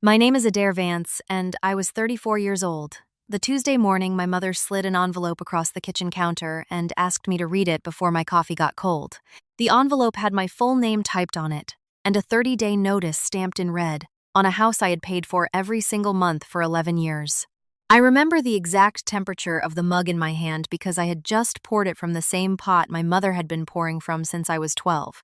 My name is Adair Vance, and I was 34 years old. The Tuesday morning, my mother slid an envelope across the kitchen counter and asked me to read it before my coffee got cold. The envelope had my full name typed on it, and a 30-day notice stamped in red, on a house I had paid for every single month for 11 years. I remember the exact temperature of the mug in my hand because I had just poured it from the same pot my mother had been pouring from since I was 12.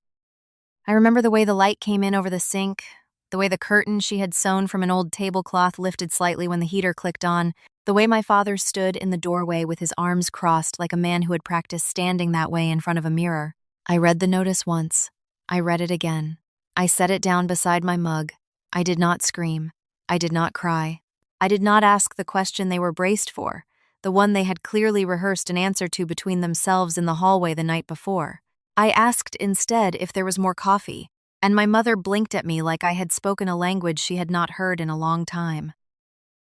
I remember the way the light came in over the sink, the way the curtain she had sewn from an old tablecloth lifted slightly when the heater clicked on, the way my father stood in the doorway with his arms crossed like a man who had practiced standing that way in front of a mirror. I read the notice once. I read it again. I set it down beside my mug. I did not scream. I did not cry. I did not ask the question they were braced for, the one they had clearly rehearsed an answer to between themselves in the hallway the night before. I asked instead if there was more coffee, and my mother blinked at me like I had spoken a language she had not heard in a long time.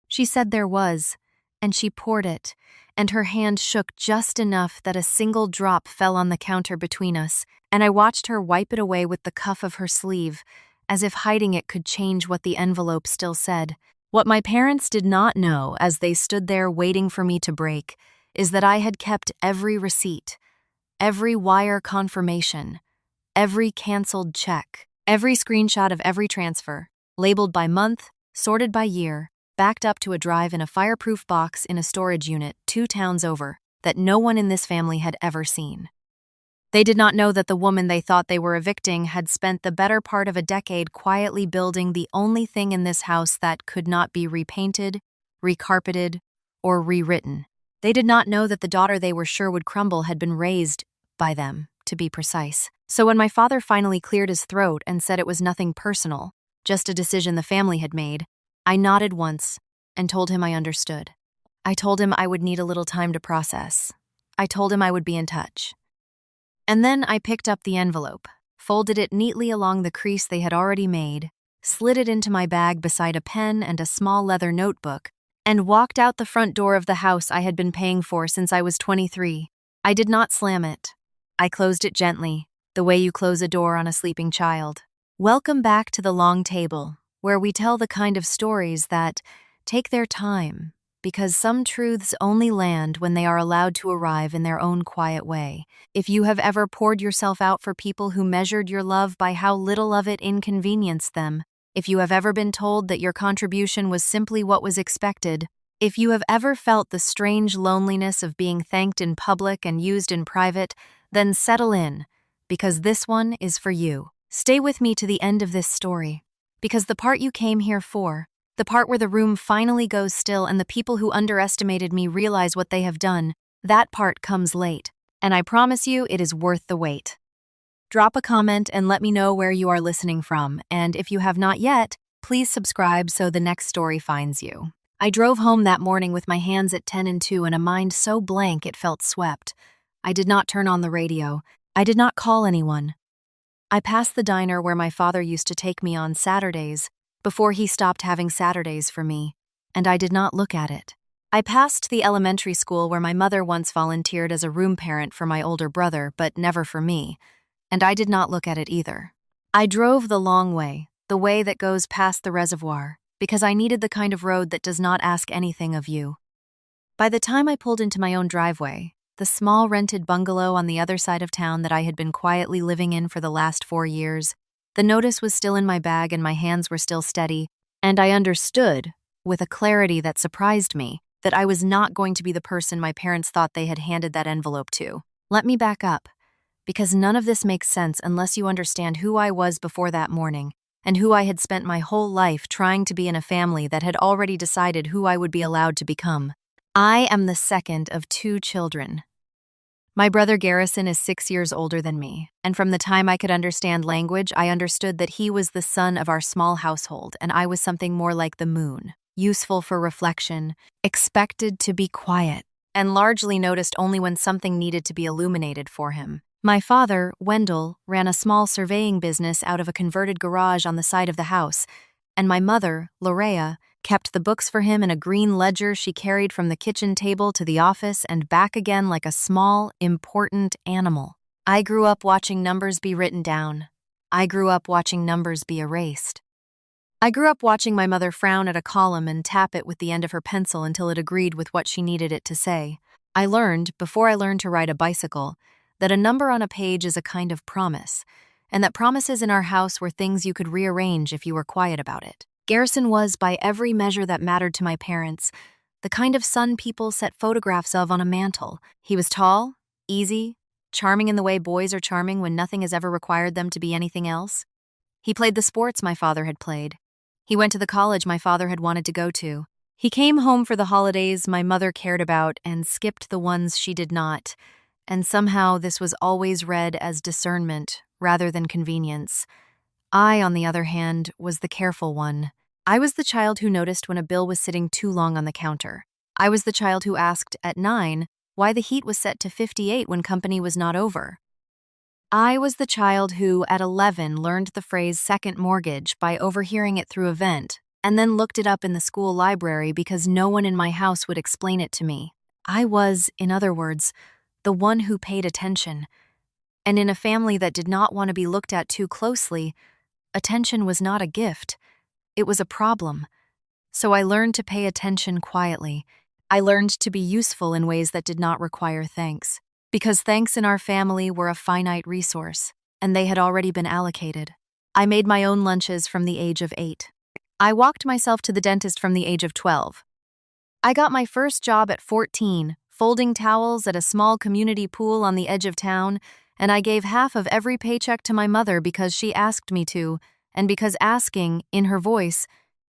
She said there was, and she poured it, and her hand shook just enough that a single drop fell on the counter between us, and I watched her wipe it away with the cuff of her sleeve, as if hiding it could change what the envelope still said. What my parents did not know as they stood there waiting for me to break is that I had kept every receipt, every wire confirmation, every canceled check, every screenshot of every transfer, labeled by month, sorted by year, backed up to a drive in a fireproof box in a storage unit 2 towns over that no one in this family had ever seen. They did not know that the woman they thought they were evicting had spent the better part of a decade quietly building the only thing in this house that could not be repainted, recarpeted, or rewritten. They did not know that the daughter they were sure would crumble had been raised by them, to be precise. So when my father finally cleared his throat and said it was nothing personal, just a decision the family had made, I nodded once and told him I understood. I told him I would need a little time to process. I told him I would be in touch. And then I picked up the envelope, folded it neatly along the crease they had already made, slid it into my bag beside a pen and a small leather notebook, and walked out the front door of the house I had been paying for since I was 23. I did not slam it. I closed it gently, the way you close a door on a sleeping child. Welcome back to the long table, where we tell the kind of stories that take their time, because some truths only land when they are allowed to arrive in their own quiet way. If you have ever poured yourself out for people who measured your love by how little of it inconvenienced them, if you have ever been told that your contribution was simply what was expected, if you have ever felt the strange loneliness of being thanked in public and used in private, then settle in, because this one is for you. Stay with me to the end of this story, because the part you came here for, the part where the room finally goes still and the people who underestimated me realize what they have done, that part comes late, and I promise you it is worth the wait. Drop a comment and let me know where you are listening from, and if you have not yet, please subscribe so the next story finds you. I drove home that morning with my hands at 10 and 2 and a mind so blank it felt swept. I did not turn on the radio. I did not call anyone. I passed the diner where my father used to take me on Saturdays, before he stopped having Saturdays for me, and I did not look at it. I passed the elementary school where my mother once volunteered as a room parent for my older brother, but never for me, and I did not look at it either. I drove the long way, the way that goes past the reservoir, because I needed the kind of road that does not ask anything of you. By the time I pulled into my own driveway, the small rented bungalow on the other side of town that I had been quietly living in for the last 4 years, the notice was still in my bag and my hands were still steady, and I understood, with a clarity that surprised me, that I was not going to be the person my parents thought they had handed that envelope to. Let me back up, because none of this makes sense unless you understand who I was before that morning, and who I had spent my whole life trying to be in a family that had already decided who I would be allowed to become. I am the second of 2 children. My brother Garrison is 6 years older than me, and from the time I could understand language, I understood that he was the son of our small household, and I was something more like the moon, useful for reflection, expected to be quiet, and largely noticed only when something needed to be illuminated for him. My father, Wendell, ran a small surveying business out of a converted garage on the side of the house, and my mother, Lorea, kept the books for him in a green ledger she carried from the kitchen table to the office and back again like a small, important animal. I grew up watching numbers be written down. I grew up watching numbers be erased. I grew up watching my mother frown at a column and tap it with the end of her pencil until it agreed with what she needed it to say. I learned, before I learned to ride a bicycle, that a number on a page is a kind of promise, and that promises in our house were things you could rearrange if you were quiet about it. Garrison was, by every measure that mattered to my parents, the kind of son people set photographs of on a mantle. He was tall, easy, charming in the way boys are charming when nothing has ever required them to be anything else. He played the sports my father had played. He went to the college my father had wanted to go to. He came home for the holidays my mother cared about and skipped the ones she did not, and somehow this was always read as discernment rather than convenience. I, on the other hand, was the careful one. I was the child who noticed when a bill was sitting too long on the counter. I was the child who asked, at 9, why the heat was set to 58 when company was not over. I was the child who, at 11, learned the phrase second mortgage by overhearing it through a vent, and then looked it up in the school library because no one in my house would explain it to me. I was, in other words, the one who paid attention. And in a family that did not want to be looked at too closely, attention was not a gift. It was a problem. So I learned to pay attention quietly. I learned to be useful in ways that did not require thanks. Because thanks in our family were a finite resource, and they had already been allocated. I made my own lunches from the age of 8. I walked myself to the dentist from the age of 12. I got my first job at 14, folding towels at a small community pool on the edge of town, and I gave half of every paycheck to my mother because she asked me to, and because asking, in her voice,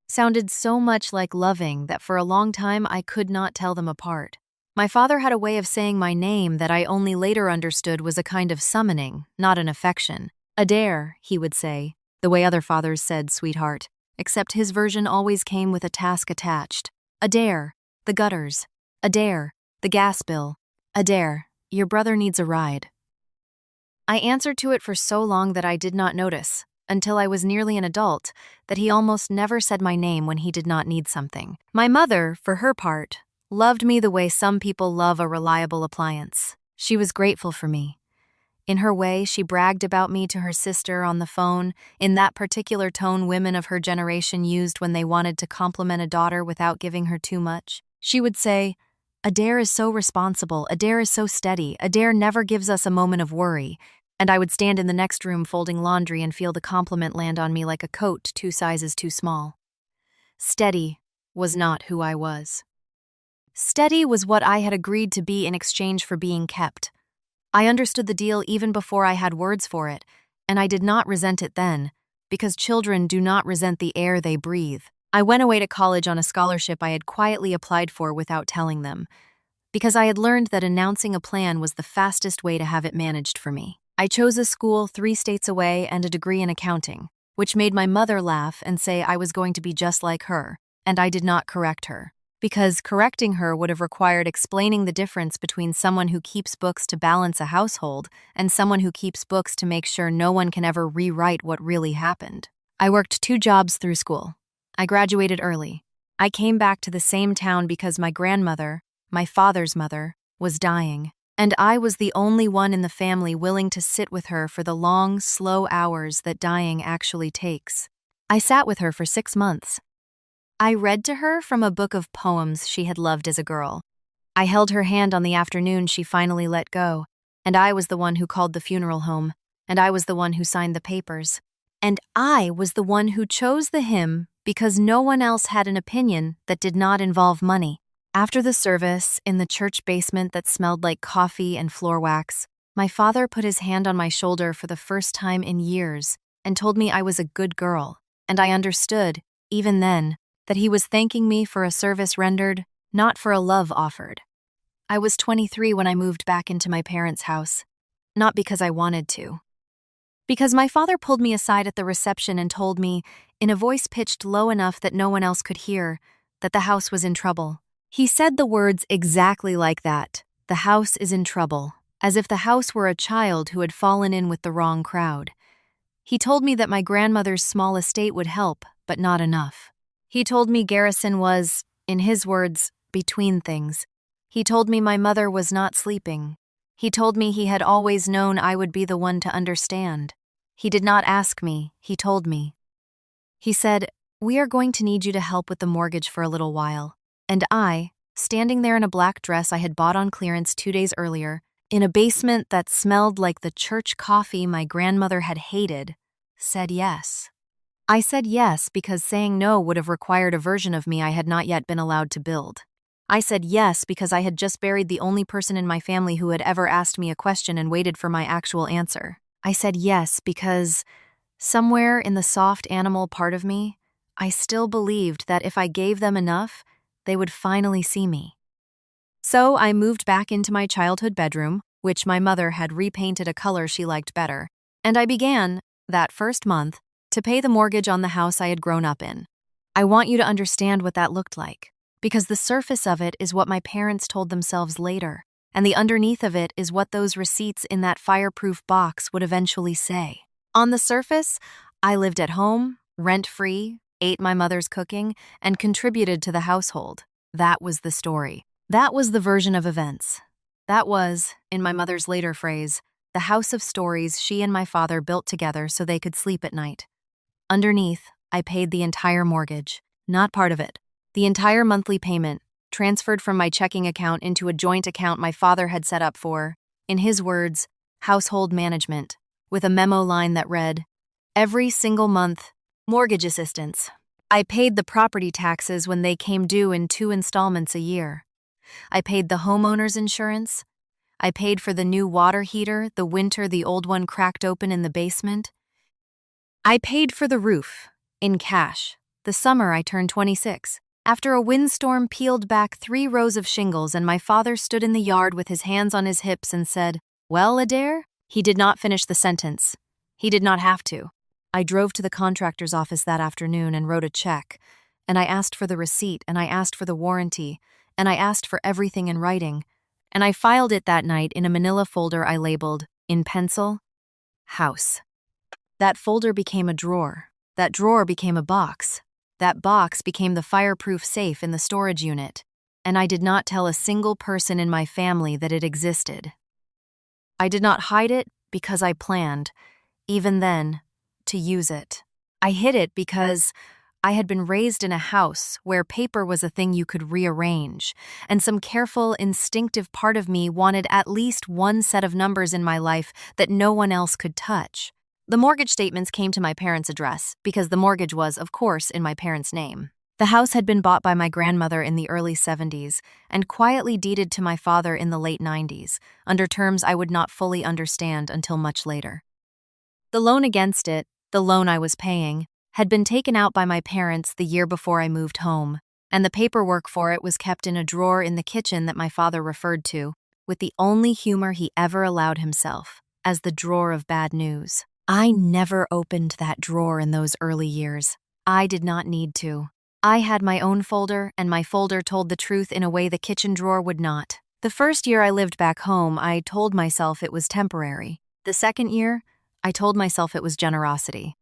sounded so much like loving that for a long time I could not tell them apart. My father had a way of saying my name that I only later understood was a kind of summoning, not an affection. Adair, he would say, the way other fathers said sweetheart, except his version always came with a task attached. Adair, the gutters. Adair, the gas bill. Adair, your brother needs a ride. I answered to it for so long that I did not notice, until I was nearly an adult, that he almost never said my name when he did not need something. My mother, for her part, loved me the way some people love a reliable appliance. She was grateful for me. In her way, she bragged about me to her sister on the phone, in that particular tone women of her generation used when they wanted to compliment a daughter without giving her too much. She would say, Adair is so responsible, Adair is so steady, Adair never gives us a moment of worry, and I would stand in the next room folding laundry and feel the compliment land on me like a coat 2 sizes too small. Steady was not who I was. Steady was what I had agreed to be in exchange for being kept. I understood the deal even before I had words for it, and I did not resent it then, because children do not resent the air they breathe. I went away to college on a scholarship I had quietly applied for without telling them, because I had learned that announcing a plan was the fastest way to have it managed for me. I chose a school 3 states away and a degree in accounting, which made my mother laugh and say I was going to be just like her, and I did not correct her. Because correcting her would have required explaining the difference between someone who keeps books to balance a household and someone who keeps books to make sure no one can ever rewrite what really happened. I worked 2 jobs through school. I graduated early. I came back to the same town because my grandmother, my father's mother, was dying, and I was the only one in the family willing to sit with her for the long, slow hours that dying actually takes. I sat with her for 6 months. I read to her from a book of poems she had loved as a girl. I held her hand on the afternoon she finally let go, and I was the one who called the funeral home, and I was the one who signed the papers, and I was the one who chose the hymn because no one else had an opinion that did not involve money. After the service, in the church basement that smelled like coffee and floor wax, my father put his hand on my shoulder for the first time in years and told me I was a good girl, and I understood, even then, that he was thanking me for a service rendered, not for a love offered. I was 23 when I moved back into my parents' house, not because I wanted to. Because my father pulled me aside at the reception and told me, in a voice pitched low enough that no one else could hear, that the house was in trouble. He said the words exactly like that, the house is in trouble, as if the house were a child who had fallen in with the wrong crowd. He told me that my grandmother's small estate would help, but not enough. He told me Garrison was, in his words, between things. He told me my mother was not sleeping. He told me he had always known I would be the one to understand. He did not ask me, he told me. He said, We are going to need you to help with the mortgage for a little while. And I, standing there in a black dress I had bought on clearance 2 days earlier, in a basement that smelled like the church coffee my grandmother had hated, said yes. I said yes because saying no would have required a version of me I had not yet been allowed to build. I said yes because I had just buried the only person in my family who had ever asked me a question and waited for my actual answer. I said yes because, somewhere in the soft animal part of me, I still believed that if I gave them enough, they would finally see me. So I moved back into my childhood bedroom, which my mother had repainted a color she liked better, and I began, that first month, to pay the mortgage on the house I had grown up in. I want you to understand what that looked like, because the surface of it is what my parents told themselves later, and the underneath of it is what those receipts in that fireproof box would eventually say. On the surface, I lived at home, rent-free, ate my mother's cooking, and contributed to the household. That was the story. That was the version of events. That was, in my mother's later phrase, the house of stories she and my father built together so they could sleep at night. Underneath, I paid the entire mortgage, not part of it. The entire monthly payment, transferred from my checking account into a joint account my father had set up for, in his words, household management, with a memo line that read, "Every single month, mortgage assistance." I paid the property taxes when they came due in 2 installments a year. I paid the homeowner's insurance. I paid for the new water heater the winter the old one cracked open in the basement. I paid for the roof, in cash, the summer I turned 26. After a windstorm peeled back 3 rows of shingles and my father stood in the yard with his hands on his hips and said, "Well, Adair?" He did not finish the sentence. He did not have to. I drove to the contractor's office that afternoon and wrote a check, and I asked for the receipt, and I asked for the warranty, and I asked for everything in writing, and I filed it that night in a manila folder I labeled, in pencil, House. That folder became a drawer. That drawer became a box. That box became the fireproof safe in the storage unit, and I did not tell a single person in my family that it existed. I did not hide it because I planned, even then, to use it. I hid it because I had been raised in a house where paper was a thing you could rearrange, and some careful, instinctive part of me wanted at least one set of numbers in my life that no one else could touch. The mortgage statements came to my parents' address because the mortgage was, of course, in my parents' name. The house had been bought by my grandmother in the early 70s and quietly deeded to my father in the late 90s, under terms I would not fully understand until much later. The loan against it, the loan I was paying, had been taken out by my parents the year before I moved home, and the paperwork for it was kept in a drawer in the kitchen that my father referred to, with the only humor he ever allowed himself, as the drawer of bad news. I never opened that drawer in those early years. I did not need to. I had my own folder, and my folder told the truth in a way the kitchen drawer would not. The first year I lived back home, I told myself it was temporary. The second year, I told myself it was generosity.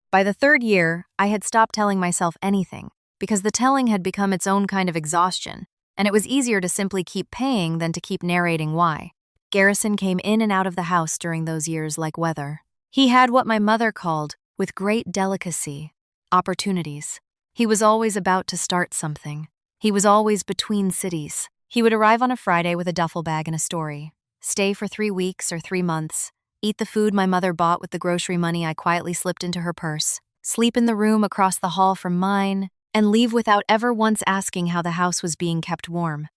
By the third year, I had stopped telling myself anything, because the telling had become its own kind of exhaustion, and it was easier to simply keep paying than to keep narrating why. Garrison came in and out of the house during those years like weather. He had what my mother called, with great delicacy, opportunities. He was always about to start something. He was always between cities. He would arrive on a Friday with a duffel bag and a story, stay for 3 weeks or 3 months, eat the food my mother bought with the grocery money I quietly slipped into her purse, sleep in the room across the hall from mine, and leave without ever once asking how the house was being kept warm.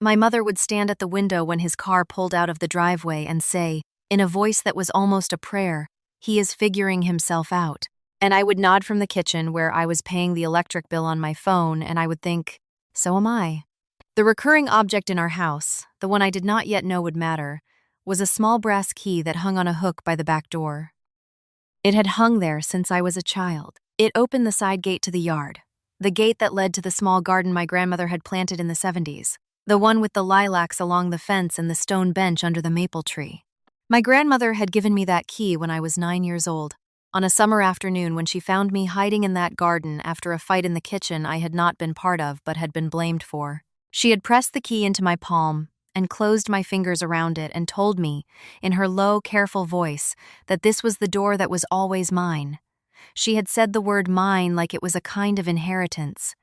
My mother would stand at the window when his car pulled out of the driveway and say, in a voice that was almost a prayer, "He is figuring himself out." And I would nod from the kitchen where I was paying the electric bill on my phone, and I would think, so am I. The recurring object in our house, the one I did not yet know would matter, was a small brass key that hung on a hook by the back door. It had hung there since I was a child. It opened the side gate to the yard, the gate that led to the small garden my grandmother had planted in the 70s, the one with the lilacs along the fence and the stone bench under the maple tree. My grandmother had given me that key when I was 9 years old, on a summer afternoon when she found me hiding in that garden after a fight in the kitchen I had not been part of but had been blamed for. She had pressed the key into my palm and closed my fingers around it and told me, in her low, careful voice, that this was the door that was always mine, She had said the word mine like it was a kind of inheritance.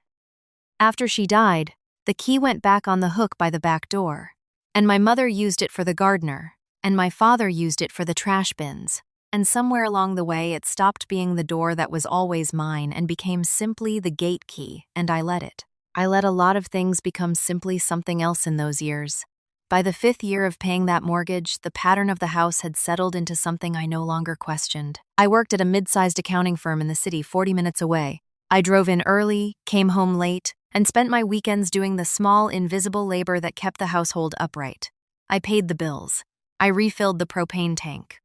After she died, the key went back on the hook by the back door, and my mother used it for the gardener, and my father used it for the trash bins, and somewhere along the way it stopped being the door that was always mine and became simply the gate key, and I let it. I let a lot of things become simply something else in those years. By the 5th year of paying that mortgage, the pattern of the house had settled into something I no longer questioned. I worked at a mid-sized accounting firm in the city 40 minutes away. I drove in early, came home late, and spent my weekends doing the small, invisible labor that kept the household upright. I paid the bills. I refilled the propane tank.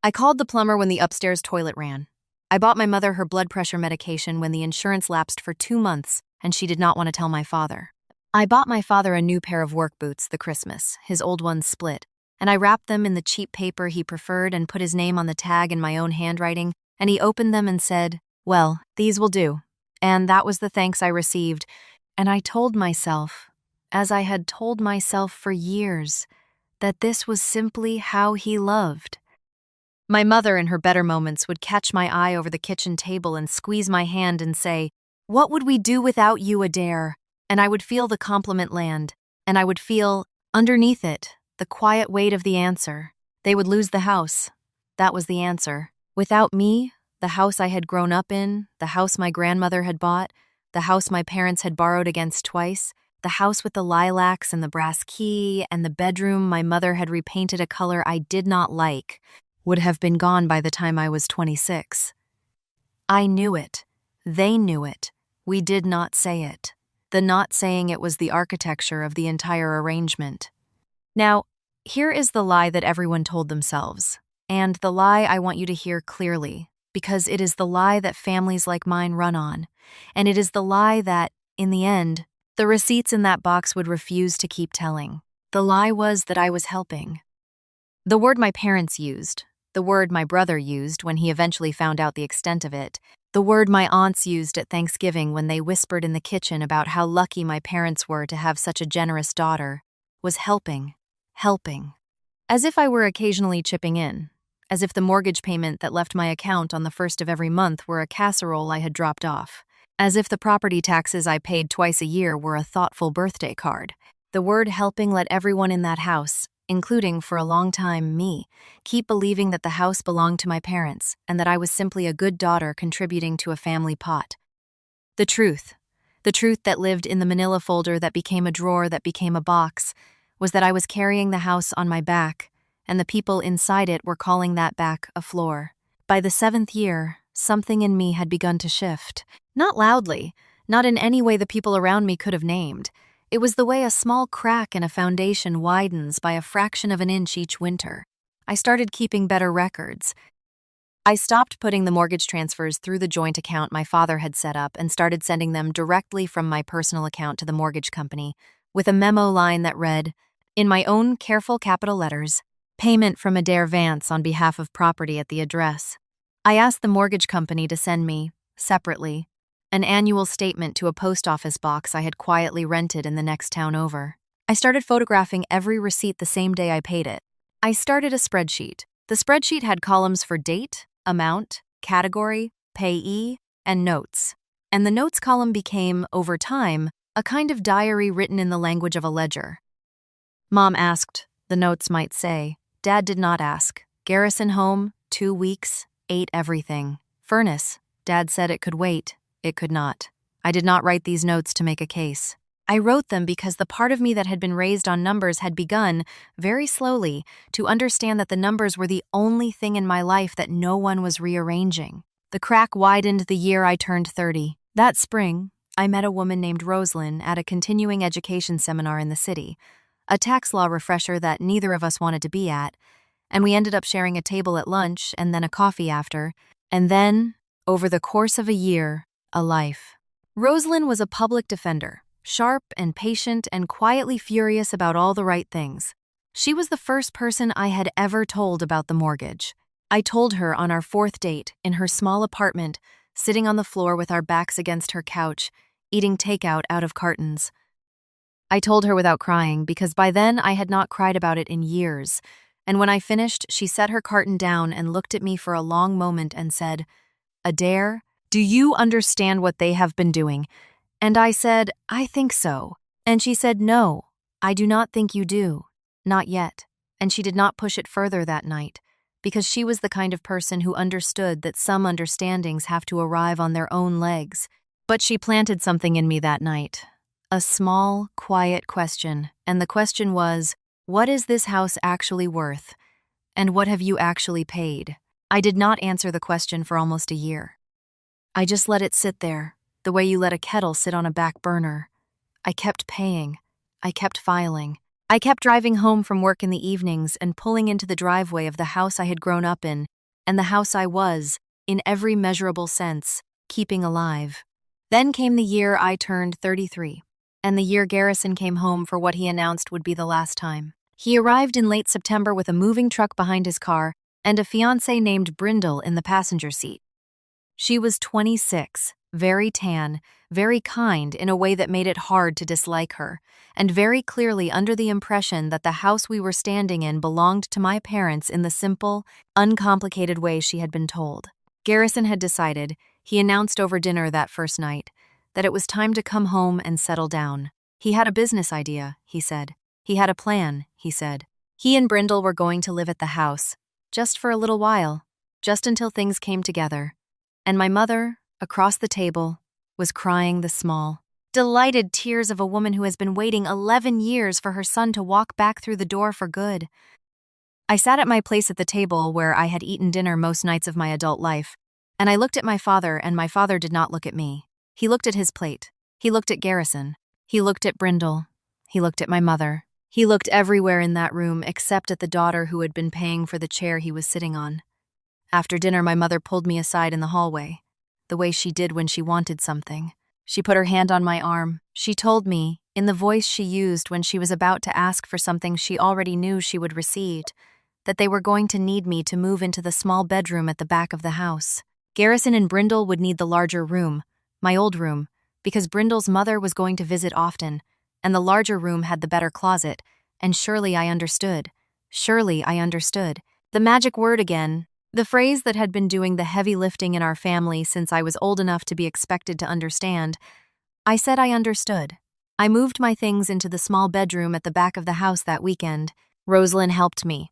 I called the plumber when the upstairs toilet ran. I bought my mother her blood pressure medication when the insurance lapsed for 2 months and she did not want to tell my father. I bought my father a new pair of work boots the Christmas, his old ones split, and I wrapped them in the cheap paper he preferred and put his name on the tag in my own handwriting, and he opened them and said, "Well, these will do." And that was the thanks I received, and I told myself, as I had told myself for years, that this was simply how he loved. My mother in her better moments would catch my eye over the kitchen table and squeeze my hand and say, "What would we do without you, Adair?" And I would feel the compliment land, and I would feel, underneath it, the quiet weight of the answer. They would lose the house. That was the answer. Without me, the house I had grown up in, the house my grandmother had bought, the house my parents had borrowed against twice, the house with the lilacs and the brass key, and the bedroom my mother had repainted a color I did not like, would have been gone by the time I was 26. I knew it. They knew it. We did not say it. The not saying it was the architecture of the entire arrangement. Now, here is the lie that everyone told themselves, and the lie I want you to hear clearly, because it is the lie that families like mine run on, and it is the lie that, in the end, the receipts in that box would refuse to keep telling. The lie was that I was helping. The word my parents used, the word my brother used when he eventually found out the extent of it, the word my aunts used at Thanksgiving when they whispered in the kitchen about how lucky my parents were to have such a generous daughter, was helping. Helping. As if I were occasionally chipping in. As if the mortgage payment that left my account on the 1st of every month were a casserole I had dropped off. As if the property taxes I paid twice a year were a thoughtful birthday card. The word helping let everyone in that house, including, for a long time, me, keep believing that the house belonged to my parents and that I was simply a good daughter contributing to a family pot. The truth that lived in the manila folder that became a drawer that became a box, was that I was carrying the house on my back, and the people inside it were calling that back a floor. By the 7th year, something in me had begun to shift. Not loudly, not in any way the people around me could have named. It was the way a small crack in a foundation widens by a fraction of an inch each winter. I started keeping better records. I stopped putting the mortgage transfers through the joint account my father had set up and started sending them directly from my personal account to the mortgage company, with a memo line that read, in my own careful capital letters, "Payment from Adair Vance on behalf of property at the address." I asked the mortgage company to send me, separately, an annual statement to a post office box I had quietly rented in the next town over. I started photographing every receipt the same day I paid it. I started a spreadsheet. The spreadsheet had columns for date, amount, category, payee, and notes. And the notes column became, over time, a kind of diary written in the language of a ledger. Mom asked, the notes might say. Dad did not ask. Garrison home, 2 weeks, ate everything. Furnace. Dad said it could wait. It could not. I did not write these notes to make a case. I wrote them because the part of me that had been raised on numbers had begun, very slowly, to understand that the numbers were the only thing in my life that no one was rearranging. The crack widened the year I turned 30. That spring, I met a woman named Rosalind at a continuing education seminar in the city, a tax law refresher that neither of us wanted to be at, and we ended up sharing a table at lunch and then a coffee after, and then, over the course of a year, a life. Rosalind was a public defender, sharp and patient and quietly furious about all the right things. She was the first person I had ever told about the mortgage. I told her on our 4th date in her small apartment, sitting on the floor with our backs against her couch, eating takeout out of cartons. I told her without crying because by then I had not cried about it in years, and when I finished, she set her carton down and looked at me for a long moment and said, Adair, do you understand what they have been doing? And I said, I think so. And she said, no, I do not think you do. Not yet. And she did not push it further that night, because she was the kind of person who understood that some understandings have to arrive on their own legs. But she planted something in me that night. A small, quiet question, and the question was, what is this house actually worth? And what have you actually paid? I did not answer the question for almost a year. I just let it sit there, the way you let a kettle sit on a back burner. I kept paying. I kept filing. I kept driving home from work in the evenings and pulling into the driveway of the house I had grown up in, and the house I was, in every measurable sense, keeping alive. Then came the year I turned 33, and the year Garrison came home for what he announced would be the last time. He arrived in late September with a moving truck behind his car and a fiancée named Brindle in the passenger seat. She was 26, very tan, very kind in a way that made it hard to dislike her, and very clearly under the impression that the house we were standing in belonged to my parents in the simple, uncomplicated way she had been told. Garrison had decided, he announced over dinner that first night, that it was time to come home and settle down. He had a business idea, he said. He had a plan, he said. He and Brindle were going to live at the house, just for a little while, just until things came together. And my mother, across the table, was crying the small, delighted tears of a woman who has been waiting 11 years for her son to walk back through the door for good. I sat at my place at the table where I had eaten dinner most nights of my adult life, and I looked at my father, and my father did not look at me. He looked at his plate. He looked at Garrison. He looked at Brindle. He looked at my mother. He looked everywhere in that room except at the daughter who had been paying for the chair he was sitting on. After dinner, my mother pulled me aside in the hallway, the way she did when she wanted something. She put her hand on my arm. She told me, in the voice she used when she was about to ask for something she already knew she would receive, that they were going to need me to move into the small bedroom at the back of the house. Garrison and Brindle would need the larger room, my old room, because Brindle's mother was going to visit often, and the larger room had the better closet, and surely I understood. Surely I understood. The magic word again, the phrase that had been doing the heavy lifting in our family since I was old enough to be expected to understand. I said I understood. I moved my things into the small bedroom at the back of the house that weekend. Rosalind helped me.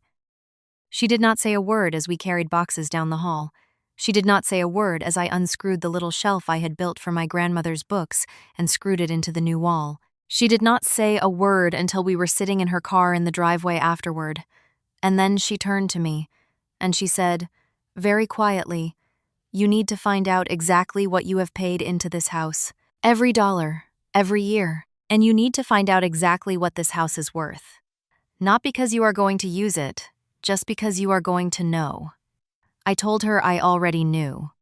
She did not say a word as we carried boxes down the hall. She did not say a word as I unscrewed the little shelf I had built for my grandmother's books and screwed it into the new wall. She did not say a word until we were sitting in her car in the driveway afterward. And then she turned to me, and she said, very quietly, you need to find out exactly what you have paid into this house. Every dollar, every year. And you need to find out exactly what this house is worth. Not because you are going to use it, just because you are going to know. I told her I already knew.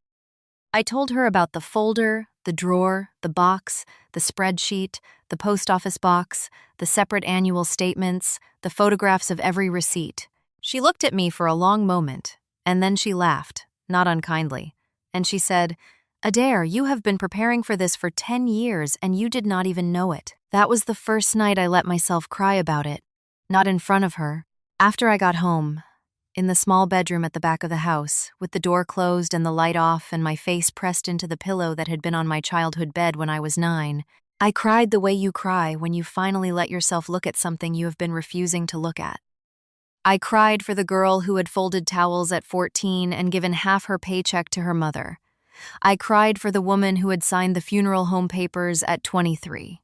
I told her about the folder, the drawer, the box, the spreadsheet, the post office box, the separate annual statements, the photographs of every receipt. She looked at me for a long moment, and then she laughed, not unkindly, and she said, Adair, you have been preparing for this for 10 years and you did not even know it. That was the first night I let myself cry about it, not in front of her. After I got home, in the small bedroom at the back of the house, with the door closed and the light off and my face pressed into the pillow that had been on my childhood bed when I was 9, I cried the way you cry when you finally let yourself look at something you have been refusing to look at. I cried for the girl who had folded towels at 14 and given half her paycheck to her mother. I cried for the woman who had signed the funeral home papers at 23.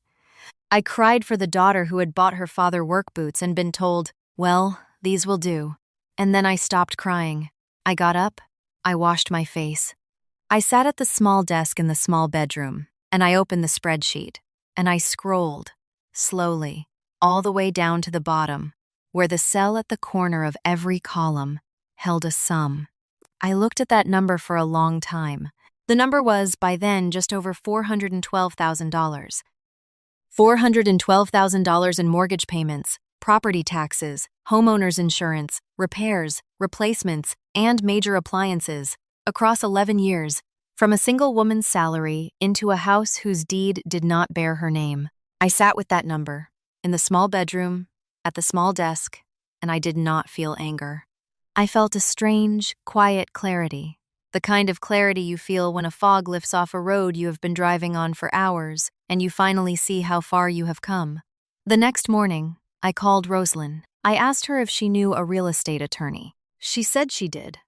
I cried for the daughter who had bought her father work boots and been told, well, these will do. And then I stopped crying. I got up. I washed my face. I sat at the small desk in the small bedroom, and I opened the spreadsheet, and I scrolled, slowly, all the way down to the bottom, where the cell at the corner of every column held a sum. I looked at that number for a long time. The number was, by then, just over $412,000. $412,000 in mortgage payments, property taxes, homeowners insurance, repairs, replacements, and major appliances, across 11 years, from a single woman's salary into a house whose deed did not bear her name. I sat with that number, in the small bedroom, at the small desk, and I did not feel anger. I felt a strange, quiet clarity, The kind of clarity you feel when a fog lifts off a road you have been driving on for hours and you finally see how far you have come. The next morning, I called Rosalind. I asked her if she knew a real estate attorney. She said she did.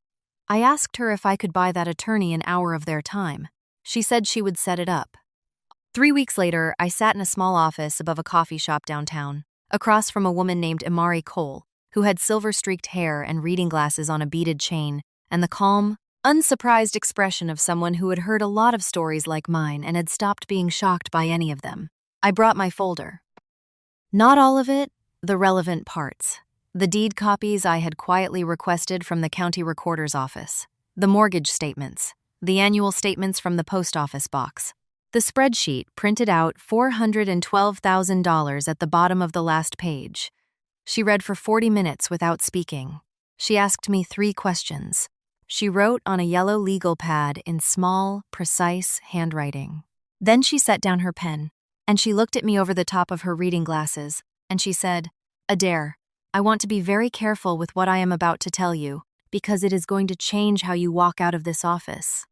I asked her if I could buy that attorney an hour of their time. She said she would set it up. 3 weeks later, I sat in a small office above a coffee shop downtown, across from a woman named Imari Cole, who had silver-streaked hair and reading glasses on a beaded chain, and the calm, unsurprised expression of someone who had heard a lot of stories like mine and had stopped being shocked by any of them. I brought my folder. Not all of it, the relevant parts. The deed copies I had quietly requested from the county recorder's office. The mortgage statements. The annual statements from the post office box. The spreadsheet printed out $412,000 at the bottom of the last page. She read for 40 minutes without speaking. She asked me 3 questions. She wrote on a yellow legal pad in small, precise handwriting. Then she set down her pen, and she looked at me over the top of her reading glasses, and she said, "Adair, I want to be very careful with what I am about to tell you, because it is going to change how you walk out of this office."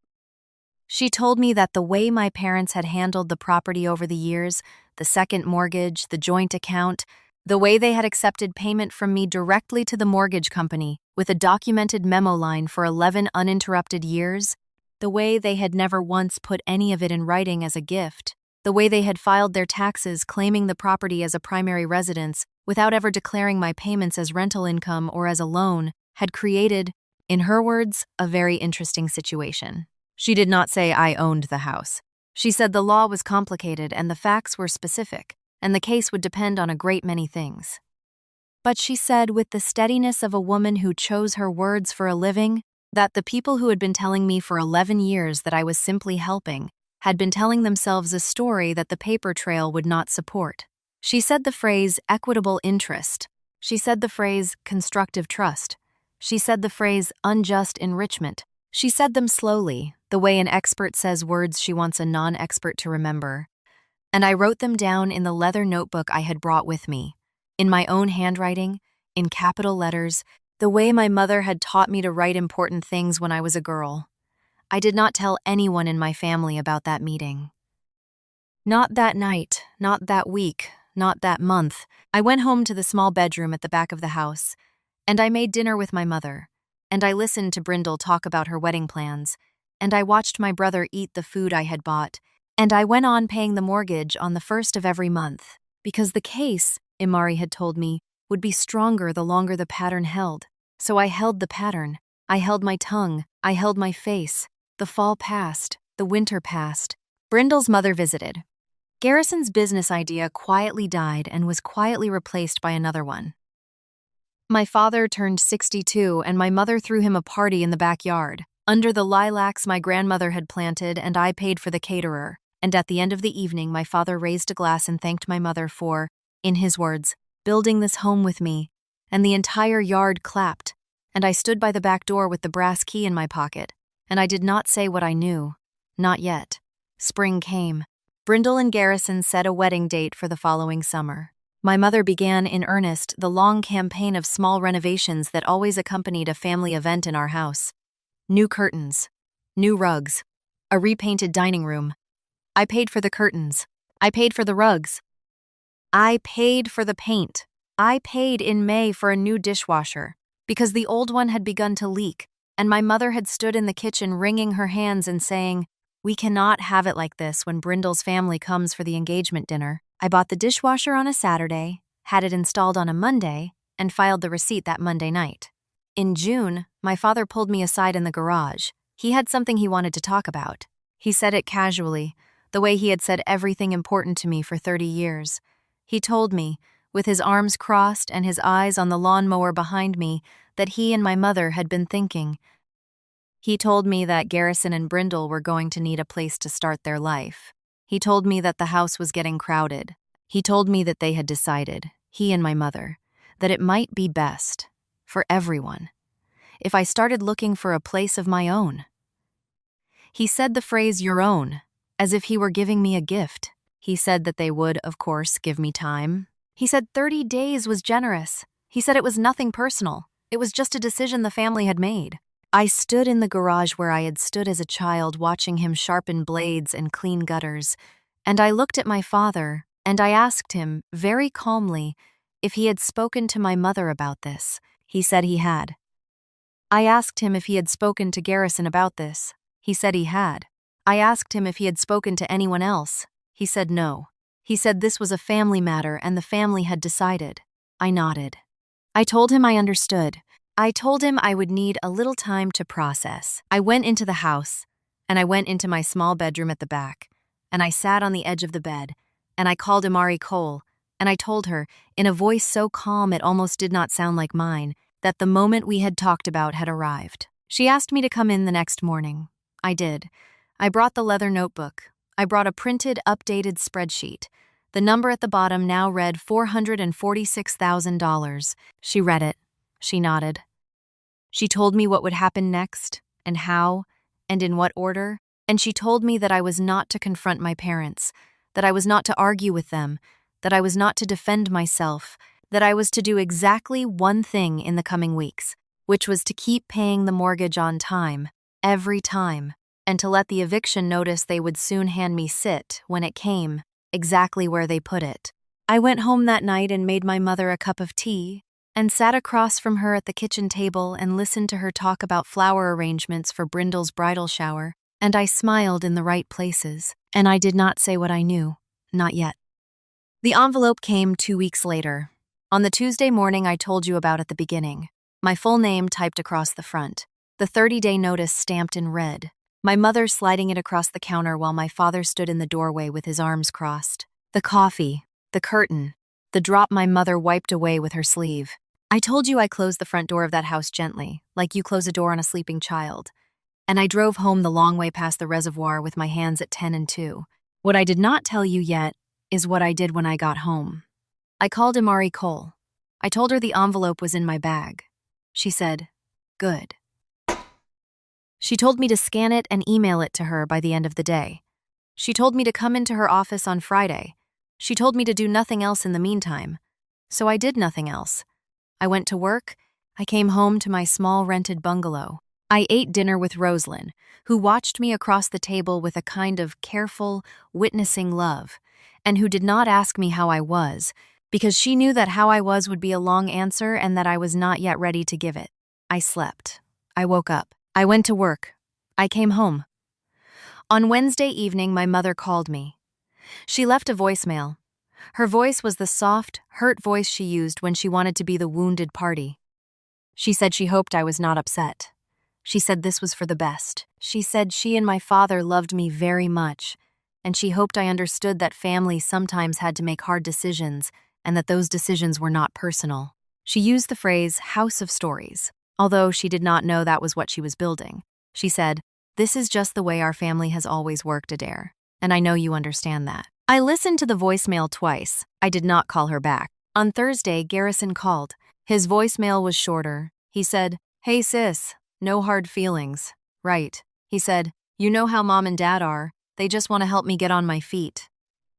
She told me that the way my parents had handled the property over the years, the second mortgage, the joint account, the way they had accepted payment from me directly to the mortgage company with a documented memo line for 11 uninterrupted years, the way they had never once put any of it in writing as a gift, the way they had filed their taxes claiming the property as a primary residence without ever declaring my payments as rental income or as a loan, had created, in her words, a very interesting situation. She did not say I owned the house. She said the law was complicated and the facts were specific, and the case would depend on a great many things. But she said, with the steadiness of a woman who chose her words for a living, that the people who had been telling me for 11 years that I was simply helping had been telling themselves a story that the paper trail would not support. She said the phrase equitable interest. She said the phrase constructive trust. She said the phrase unjust enrichment. She said them slowly, the way an expert says words she wants a non-expert to remember. And I wrote them down in the leather notebook I had brought with me, in my own handwriting, in capital letters, the way my mother had taught me to write important things when I was a girl. I did not tell anyone in my family about that meeting. Not that night, not that week, not that month. I went home to the small bedroom at the back of the house, and I made dinner with my mother, and I listened to Brindle talk about her wedding plans, and I watched my brother eat the food I had bought, and I went on paying the mortgage on the 1st of every month, because the case, Imari had told me, would be stronger the longer the pattern held. So I held the pattern. I held my tongue. I held my face. The fall passed. The winter passed. Brindle's mother visited. Garrison's business idea quietly died and was quietly replaced by another one. My father turned 62 and my mother threw him a party in the backyard, under the lilacs my grandmother had planted, and I paid for the caterer. And at the end of the evening, my father raised a glass and thanked my mother for, in his words, building this home with me, and the entire yard clapped, and I stood by the back door with the brass key in my pocket, and I did not say what I knew. Not yet. Spring came. Brindle and Garrison set a wedding date for the following summer. My mother began in earnest the long campaign of small renovations that always accompanied a family event in our house. New curtains, new rugs, a repainted dining room. I paid for the curtains. I paid for the rugs. I paid for the paint. I paid in May for a new dishwasher, because the old one had begun to leak, and my mother had stood in the kitchen wringing her hands and saying, "We cannot have it like this when Brindle's family comes for the engagement dinner." I bought the dishwasher on a Saturday, had it installed on a Monday, and filed the receipt that Monday night. In June, my father pulled me aside in the garage. He had something he wanted to talk about. He said it casually, the way he had said everything important to me for 30 years. He told me, with his arms crossed and his eyes on the lawnmower behind me, that he and my mother had been thinking. He told me that Garrison and Brindle were going to need a place to start their life. He told me that the house was getting crowded. He told me that they had decided, he and my mother, that it might be best, for everyone, if I started looking for a place of my own. He said the phrase "your own," as if he were giving me a gift. He said that they would, of course, give me time. He said 30 days was generous. He said it was nothing personal. It was just a decision the family had made. I stood in the garage where I had stood as a child watching him sharpen blades and clean gutters, and I looked at my father, and I asked him, very calmly, if he had spoken to my mother about this. He said he had. I asked him if he had spoken to Garrison about this. He said he had. I asked him if he had spoken to anyone else. He said no. He said this was a family matter and the family had decided. I nodded. I told him I understood. I told him I would need a little time to process. I went into the house, and I went into my small bedroom at the back, and I sat on the edge of the bed, and I called Amari Cole, and I told her, in a voice so calm it almost did not sound like mine, that the moment we had talked about had arrived. She asked me to come in the next morning. I did. I brought the leather notebook. I brought a printed, updated spreadsheet. The number at the bottom now read $446,000. She read it. She nodded. She told me what would happen next, and how, and in what order, and she told me that I was not to confront my parents, that I was not to argue with them, that I was not to defend myself, that I was to do exactly one thing in the coming weeks, which was to keep paying the mortgage on time, every time, and to let the eviction notice they would soon hand me sit, when it came, exactly where they put it. I went home that night and made my mother a cup of tea, and sat across from her at the kitchen table and listened to her talk about flower arrangements for Brindle's bridal shower, and I smiled in the right places, and I did not say what I knew, not yet. The envelope came 2 weeks later. On the Tuesday morning I told you about at the beginning, my full name typed across the front, the 30-day notice stamped in red, my mother sliding it across the counter while my father stood in the doorway with his arms crossed. The coffee, the curtain, the drop my mother wiped away with her sleeve. I told you I closed the front door of that house gently, like you close a door on a sleeping child. And I drove home the long way past the reservoir with my hands at 10 and 2. What I did not tell you yet is what I did when I got home. I called Amari Cole. I told her the envelope was in my bag. She said, "Good." She told me to scan it and email it to her by the end of the day. She told me to come into her office on Friday. She told me to do nothing else in the meantime. So I did nothing else. I went to work. I came home to my small rented bungalow. I ate dinner with Roslyn, who watched me across the table with a kind of careful, witnessing love, and who did not ask me how I was, because she knew that how I was would be a long answer and that I was not yet ready to give it. I slept. I woke up. I went to work. I came home. On Wednesday evening, my mother called me. She left a voicemail. Her voice was the soft, hurt voice she used when she wanted to be the wounded party. She said she hoped I was not upset. She said this was for the best. She said she and my father loved me very much, and she hoped I understood that family sometimes had to make hard decisions and that those decisions were not personal. She used the phrase house of stories, although she did not know that was what she was building. She said, "This is just the way our family has always worked, Adair, and I know you understand that." I listened to the voicemail twice. I did not call her back. On Thursday, Garrison called. His voicemail was shorter. He said, "Hey sis, no hard feelings. Right." He said, "You know how mom and dad are. They just want to help me get on my feet."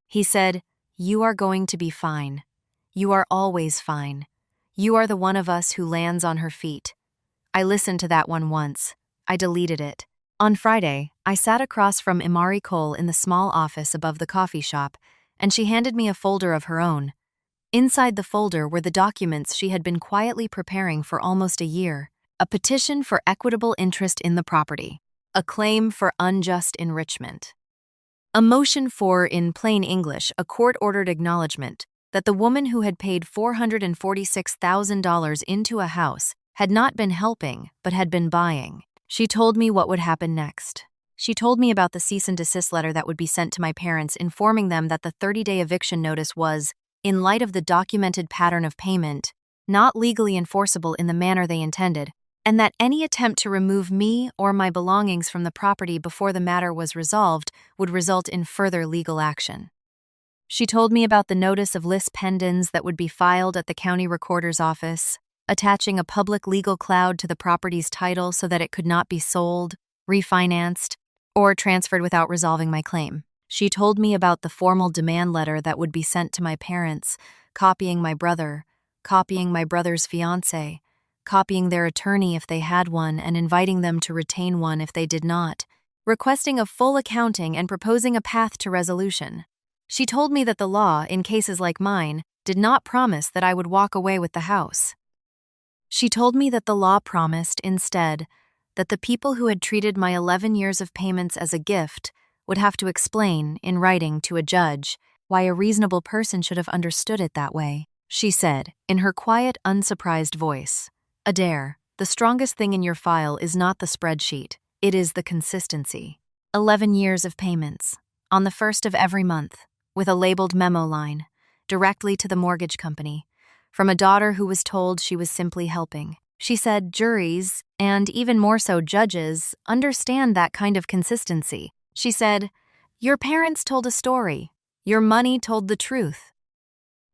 He said, "You are going to be fine. You are always fine. You are the one of us who lands on her feet." I listened to that one once. I deleted it. On Friday, I sat across from Amari Cole in the small office above the coffee shop, and she handed me a folder of her own. Inside the folder were the documents she had been quietly preparing for almost a year: a petition for equitable interest in the property, a claim for unjust enrichment, a motion for, in plain English, a court-ordered acknowledgement that the woman who had paid $446,000 into a house had not been helping but had been buying. She told me what would happen next. She told me about the cease and desist letter that would be sent to my parents informing them that the 30-day eviction notice was, in light of the documented pattern of payment, not legally enforceable in the manner they intended, and that any attempt to remove me or my belongings from the property before the matter was resolved would result in further legal action. She told me about the notice of lis pendens that would be filed at the county recorder's office, attaching a public legal cloud to the property's title so that it could not be sold, refinanced, or transferred without resolving my claim. She told me about the formal demand letter that would be sent to my parents, copying my brother, copying my brother's fiancé, copying their attorney if they had one and inviting them to retain one if they did not, requesting a full accounting and proposing a path to resolution. She told me that the law, in cases like mine, did not promise that I would walk away with the house. She told me that the law promised, instead, that the people who had treated my 11 years of payments as a gift would have to explain, in writing to a judge, why a reasonable person should have understood it that way. She said, in her quiet, unsurprised voice, Adair, the strongest thing in your file is not the spreadsheet, it is the consistency. 11 years of payments, on the 1st of every month, with a labeled memo line, directly to the mortgage company, from a daughter who was told she was simply helping. She said juries, and even more so judges, understand that kind of consistency. She said, your parents told a story. Your money told the truth.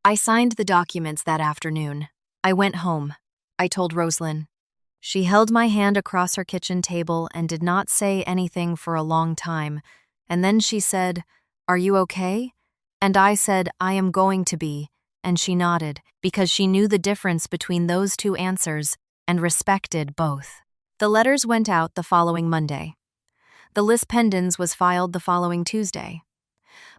I signed the documents that afternoon. I went home. I told Rosalind. She held my hand across her kitchen table and did not say anything for a long time, and then she said, are you okay? And I said, I am going to be, and she nodded, because she knew the difference between those two answers and respected both. The letters went out the following Monday. The lis pendens was filed the following Tuesday.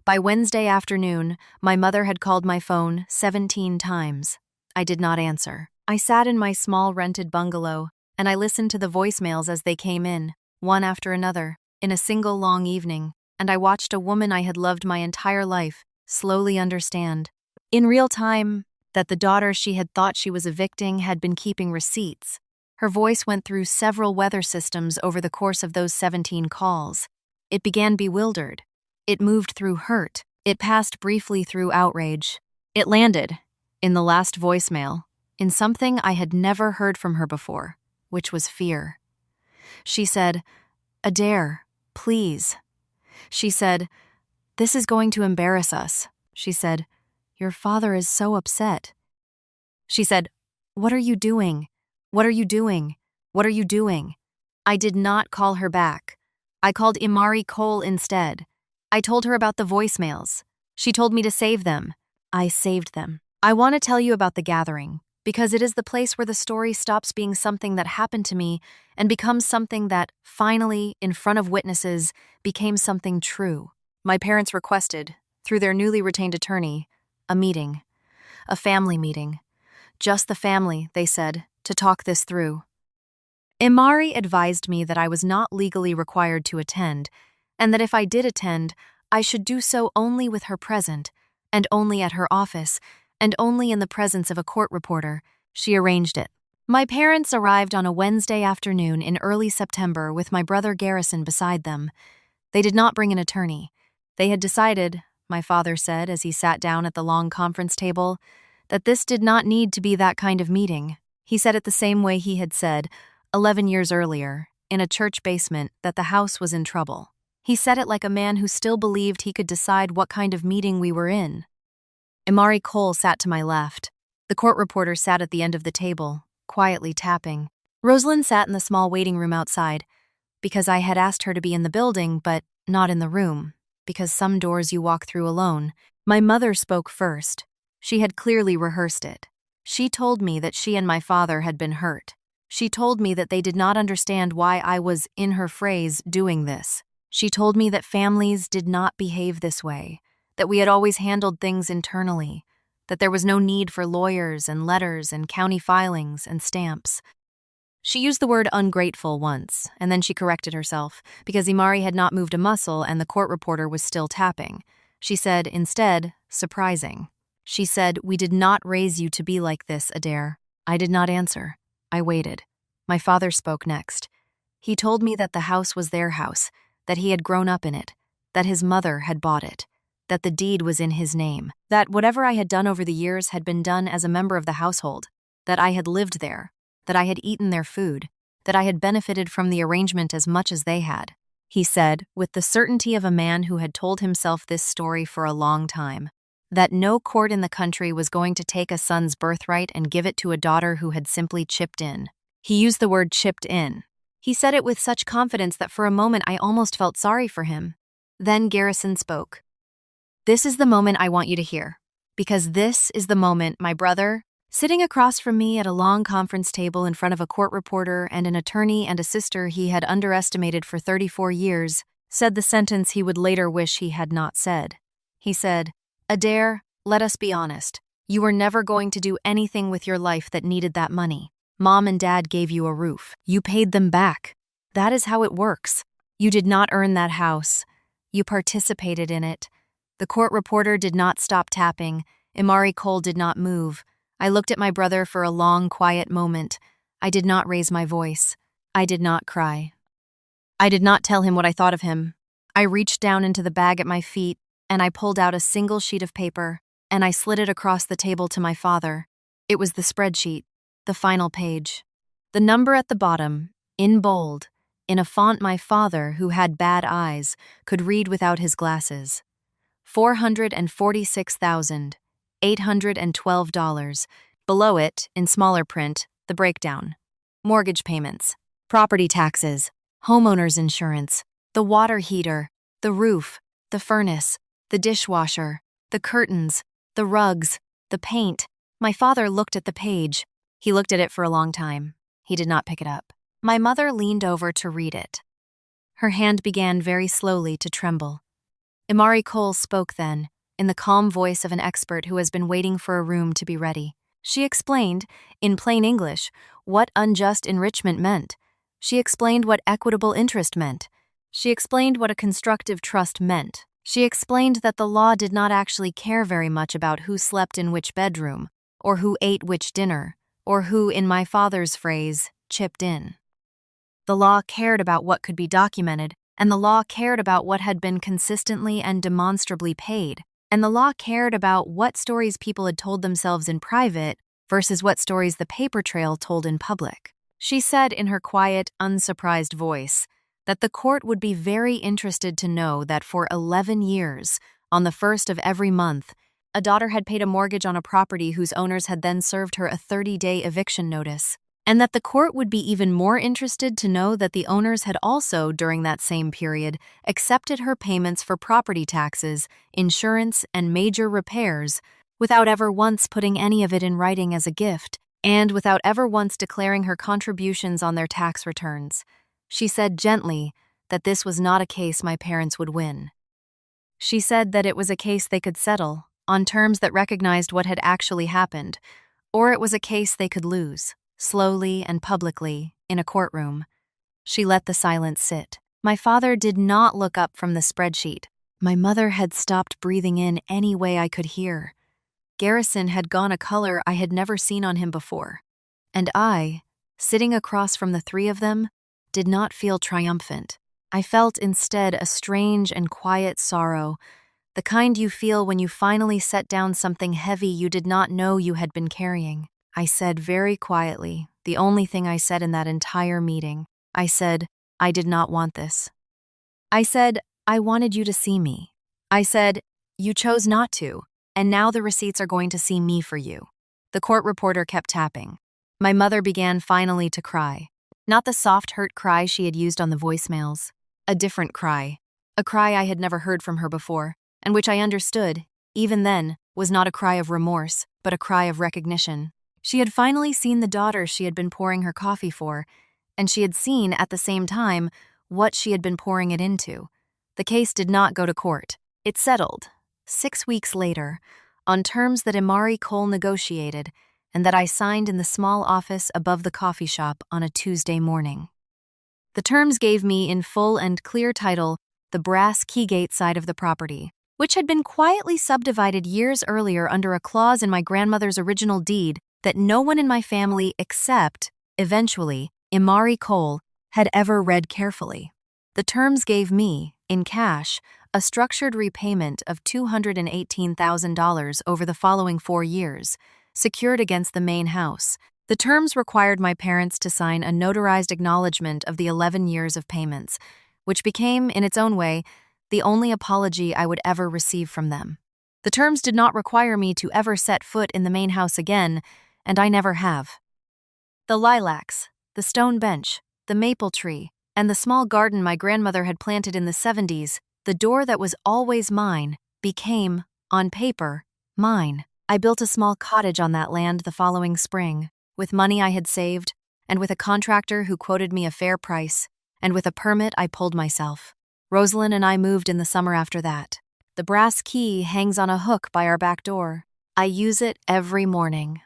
By Wednesday afternoon, my mother had called my phone 17 times. I did not answer. I sat in my small rented bungalow, and I listened to the voicemails as they came in, one after another, in a single long evening, and I watched a woman I had loved my entire life slowly understand, in real time, that the daughter she had thought she was evicting had been keeping receipts. Her voice went through several weather systems over the course of those 17 calls. It began bewildered. It moved through hurt. It passed briefly through outrage. It landed, in the last voicemail, in something I had never heard from her before, which was fear. She said, Adair, please. She said, this is going to embarrass us. She said, your father is so upset. She said, what are you doing? What are you doing? What are you doing? I did not call her back. I called Imari Cole instead. I told her about the voicemails. She told me to save them. I saved them. I want to tell you about the gathering, because it is the place where the story stops being something that happened to me and becomes something that, finally, in front of witnesses, became something true. My parents requested, through their newly retained attorney, a meeting. A family meeting. Just the family, they said, to talk this through. Imari advised me that I was not legally required to attend, and that if I did attend, I should do so only with her present, and only at her office, and only in the presence of a court reporter. She arranged it. My parents arrived on a Wednesday afternoon in early September with my brother Garrison beside them. They did not bring an attorney. They had decided, my father said as he sat down at the long conference table, that this did not need to be that kind of meeting. He said it the same way he had said, 11 years earlier, in a church basement, that the house was in trouble. He said it like a man who still believed he could decide what kind of meeting we were in. Imari Cole sat to my left. The court reporter sat at the end of the table, quietly tapping. Rosalind sat in the small waiting room outside, because I had asked her to be in the building, but not in the room, because some doors you walk through alone. My mother spoke first. She had clearly rehearsed it. She told me that she and my father had been hurt. She told me that they did not understand why I was, in her phrase, doing this. She told me that families did not behave this way, that we had always handled things internally, that there was no need for lawyers and letters and county filings and stamps. She used the word ungrateful once, and then she corrected herself, because Imari had not moved a muscle and the court reporter was still tapping. She said, instead, surprising. She said, we did not raise you to be like this, Adair. I did not answer. I waited. My father spoke next. He told me that the house was their house, that he had grown up in it, that his mother had bought it, that the deed was in his name, that whatever I had done over the years had been done as a member of the household, that I had lived there, that I had eaten their food, that I had benefited from the arrangement as much as they had. He said, with the certainty of a man who had told himself this story for a long time, that no court in the country was going to take a son's birthright and give it to a daughter who had simply chipped in. He used the word chipped in. He said it with such confidence that for a moment I almost felt sorry for him. Then Garrison spoke. This is the moment I want you to hear, because this is the moment my brother Sitting across from me at a long conference table in front of a court reporter and an attorney and a sister he had underestimated for 34 years, said the sentence he would later wish he had not said. He said, "Adair, let us be honest. You were never going to do anything with your life that needed that money. Mom and Dad gave you a roof. You paid them back. That is how it works. You did not earn that house. You participated in it." The court reporter did not stop tapping. Imari Cole did not move. I looked at my brother for a long, quiet moment. I did not raise my voice. I did not cry. I did not tell him what I thought of him. I reached down into the bag at my feet, and I pulled out a single sheet of paper, and I slid it across the table to my father. It was the spreadsheet, the final page. The number at the bottom, in bold, in a font my father, who had bad eyes, could read without his glasses. $446,812. Below it, in smaller print, the breakdown. Mortgage payments, property taxes, homeowner's insurance, the water heater, the roof, the furnace, the dishwasher, the curtains, the rugs, the paint. My father looked at the page. He looked at it for a long time. He did not pick it up. My mother leaned over to read it. Her hand began very slowly to tremble. Imari Cole spoke then, in the calm voice of an expert who has been waiting for a room to be ready. She explained, in plain English, what unjust enrichment meant. She explained what equitable interest meant. She explained what a constructive trust meant. She explained that the law did not actually care very much about who slept in which bedroom, or who ate which dinner, or who, in my father's phrase, chipped in. The law cared about what could be documented, and the law cared about what had been consistently and demonstrably paid, and the law cared about what stories people had told themselves in private versus what stories the paper trail told in public. She said in her quiet, unsurprised voice that the court would be very interested to know that for 11 years, on the first of every month, a daughter had paid a mortgage on a property whose owners had then served her a 30-day eviction notice, and that the court would be even more interested to know that the owners had also, during that same period, accepted her payments for property taxes, insurance, and major repairs without ever once putting any of it in writing as a gift, and without ever once declaring her contributions on their tax returns. She said gently that this was not a case my parents would win. She said that it was a case they could settle, on terms that recognized what had actually happened, or it was a case they could lose, slowly and publicly, in a courtroom. She let the silence sit. My father did not look up from the spreadsheet. My mother had stopped breathing in any way I could hear. Garrison had gone a color I had never seen on him before. And I, sitting across from the three of them, did not feel triumphant. I felt instead a strange and quiet sorrow, the kind you feel when you finally set down something heavy you did not know you had been carrying. I said very quietly, the only thing I said in that entire meeting. I said, I did not want this. I said, I wanted you to see me. I said, you chose not to, and now the receipts are going to see me for you. The court reporter kept tapping. My mother began finally to cry. Not the soft, hurt cry she had used on the voicemails. A different cry. A cry I had never heard from her before, and which I understood, even then, was not a cry of remorse, but a cry of recognition. She had finally seen the daughter she had been pouring her coffee for, and she had seen, at the same time, what she had been pouring it into. The case did not go to court. It settled, 6 weeks later, on terms that Imari Cole negotiated and that I signed in the small office above the coffee shop on a Tuesday morning. The terms gave me in full and clear title the brass keygate side of the property, which had been quietly subdivided years earlier under a clause in my grandmother's original deed that no one in my family except, eventually, Imari Cole had ever read carefully. The terms gave me, in cash, a structured repayment of $218,000 over the following 4 years, secured against the main house. The terms required my parents to sign a notarized acknowledgement of the 11 years of payments, which became, in its own way, the only apology I would ever receive from them. The terms did not require me to ever set foot in the main house again, and I never have. The lilacs, the stone bench, the maple tree, and the small garden my grandmother had planted in the 70s, the door that was always mine, became, on paper, mine. I built a small cottage on that land the following spring, with money I had saved, and with a contractor who quoted me a fair price, and with a permit I pulled myself. Rosalind and I moved in the summer after that. The brass key hangs on a hook by our back door. I use it every morning.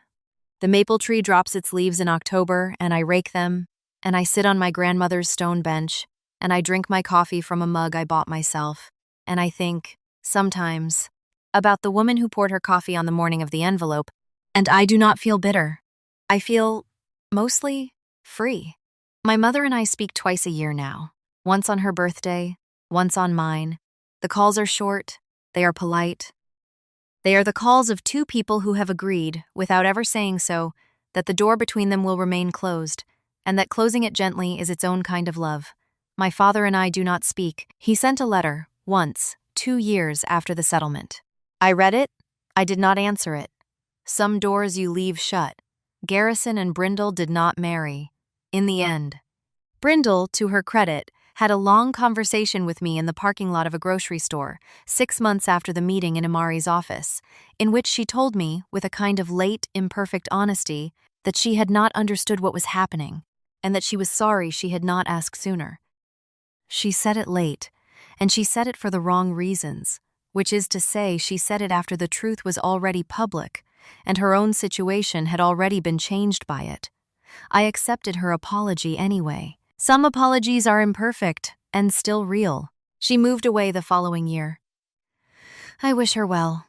The maple tree drops its leaves in October, and I rake them, and I sit on my grandmother's stone bench, and I drink my coffee from a mug I bought myself, and I think, sometimes, about the woman who poured her coffee on the morning of the envelope, and I do not feel bitter. I feel, mostly, free. My mother and I speak twice a year now, once on her birthday, once on mine. The calls are short, they are polite. They are the calls of two people who have agreed, without ever saying so, that the door between them will remain closed, and that closing it gently is its own kind of love. My father and I do not speak. He sent a letter, once, 2 years after the settlement. I read it. I did not answer it. Some doors you leave shut. Garrison and Brindle did not marry. In the end. Brindle, to her credit, had a long conversation with me in the parking lot of a grocery store, 6 months after the meeting in Amari's office, in which she told me, with a kind of late, imperfect honesty, that she had not understood what was happening, and that she was sorry she had not asked sooner. She said it late, and she said it for the wrong reasons, which is to say, she said it after the truth was already public, and her own situation had already been changed by it. I accepted her apology anyway. Some apologies are imperfect and still real. She moved away the following year. I wish her well.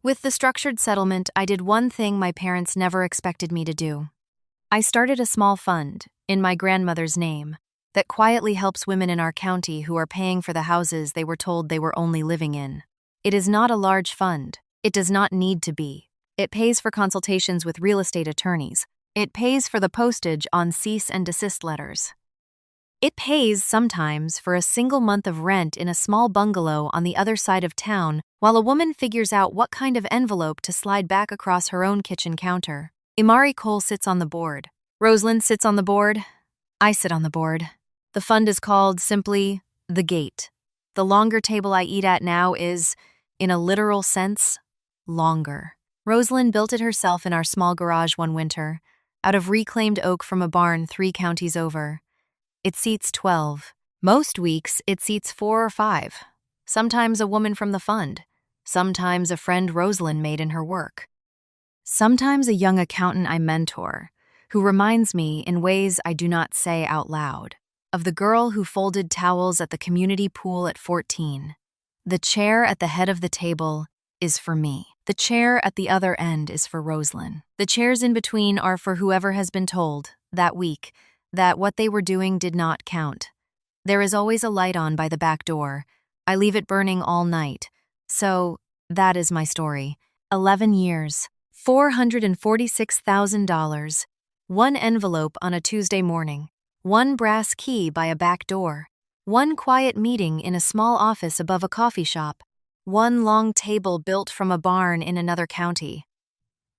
With the structured settlement, I did one thing my parents never expected me to do. I started a small fund, in my grandmother's name, that quietly helps women in our county who are paying for the houses they were told they were only living in. It is not a large fund. It does not need to be. It pays for consultations with real estate attorneys. It pays for the postage on cease and desist letters. It pays, sometimes, for a single month of rent in a small bungalow on the other side of town while a woman figures out what kind of envelope to slide back across her own kitchen counter. Imari Cole sits on the board. Rosalind sits on the board. I sit on the board. The fund is called, simply, The Gate. The longer table I eat at now is, in a literal sense, longer. Rosalind built it herself in our small garage one winter, out of reclaimed oak from a barn 3 counties over. It seats 12. Most weeks, it seats 4 or 5. Sometimes a woman from the fund. Sometimes a friend Rosalind made in her work. Sometimes a young accountant I mentor, who reminds me, in ways I do not say out loud, of the girl who folded towels at the community pool at 14. The chair at the head of the table is for me. The chair at the other end is for Rosalind. The chairs in between are for whoever has been told, that week, that what they were doing did not count. There is always a light on by the back door. I leave it burning all night. So, that is my story. 11 years, $446,000, 1 envelope on a Tuesday morning, 1 brass key by a back door, 1 quiet meeting in a small office above a coffee shop, 1 long table built from a barn in another county,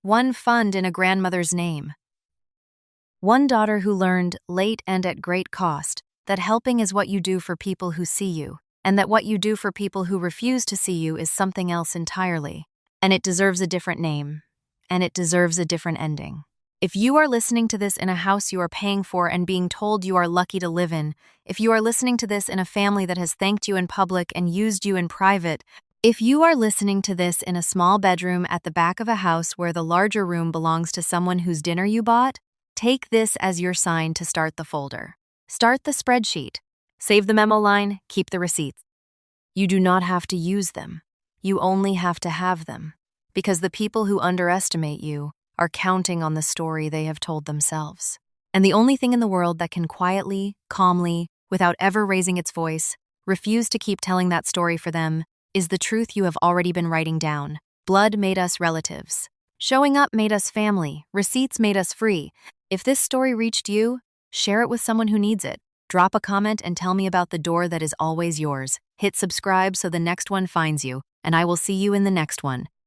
1 fund in a grandmother's name. 1 daughter who learned, late and at great cost, that helping is what you do for people who see you, and that what you do for people who refuse to see you is something else entirely. And it deserves a different name, and it deserves a different ending. If you are listening to this in a house you are paying for and being told you are lucky to live in, if you are listening to this in a family that has thanked you in public and used you in private, if you are listening to this in a small bedroom at the back of a house where the larger room belongs to someone whose dinner you bought, take this as your sign to start the folder. Start the spreadsheet. Save the memo line, keep the receipts. You do not have to use them. You only have to have them. Because the people who underestimate you are counting on the story they have told themselves. And the only thing in the world that can quietly, calmly, without ever raising its voice, refuse to keep telling that story for them is the truth you have already been writing down. Blood made us relatives. Showing up made us family. Receipts made us free. If this story reached you, share it with someone who needs it. Drop a comment and tell me about the door that is always yours. Hit subscribe so the next one finds you, and I will see you in the next one.